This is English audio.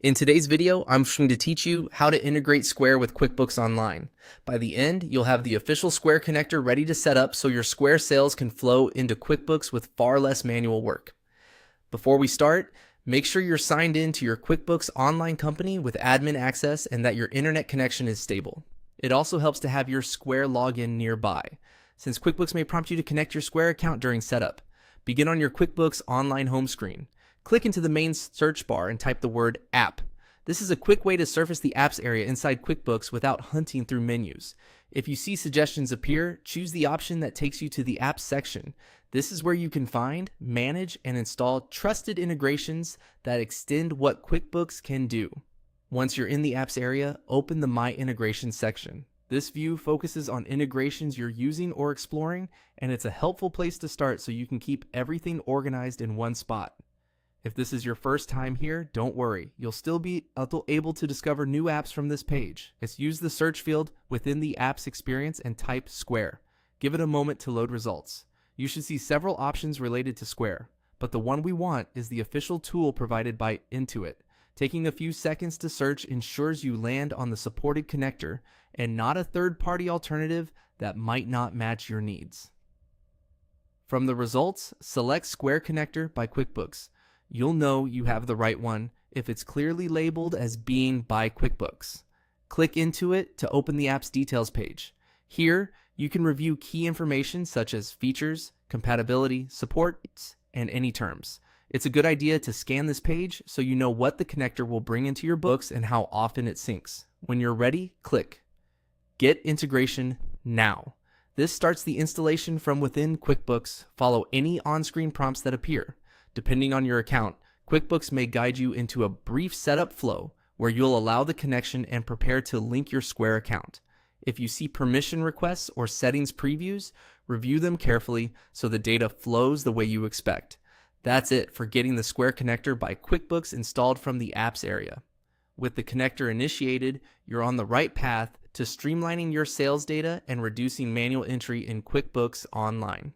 In today's video, I'm going to teach you how to integrate Square with QuickBooks Online. By the end, you'll have the official Square connector ready to set up so your Square sales can flow into QuickBooks with far less manual work. Before we start, make sure you're signed in to your QuickBooks Online company with admin access and that your internet connection is stable. It also helps to have your Square login nearby, since QuickBooks may prompt you to connect your Square account during setup. Begin on your QuickBooks Online home screen. Click into the main search bar and type the word App. This is a quick way to surface the Apps area inside QuickBooks without hunting through menus. If you see suggestions appear, choose the option that takes you to the Apps section. This is where you can find, manage, and install trusted integrations that extend what QuickBooks can do. Once you're in the Apps area, open the My Integrations section. This view focuses on integrations you're using or exploring, and it's a helpful place to start so you can keep everything organized in one spot. If this is your first time here, don't worry. You'll still be able to discover new apps from this page. Just use the search field within the apps experience and type Square. Give it a moment to load results. You should see several options related to Square, but the one we want is the official tool provided by Intuit. Taking a few seconds to search ensures you land on the supported connector and not a third-party alternative that might not match your needs. From the results, select Square Connector by QuickBooks. You'll know you have the right one if it's clearly labeled as being by QuickBooks. Click into it to open the app's details page. Here, you can review key information such as features, compatibility, support, and any terms. It's a good idea to scan this page so you know what the connector will bring into your books and how often it syncs. When you're ready, click Get Integration Now. This starts the installation from within QuickBooks. Follow any on-screen prompts that appear. Depending on your account, QuickBooks may guide you into a brief setup flow where you'll allow the connection and prepare to link your Square account. If you see permission requests or settings previews, review them carefully so the data flows the way you expect. That's it for getting the Square connector by QuickBooks installed from the apps area. With the connector initiated, you're on the right path to streamlining your sales data and reducing manual entry in QuickBooks Online.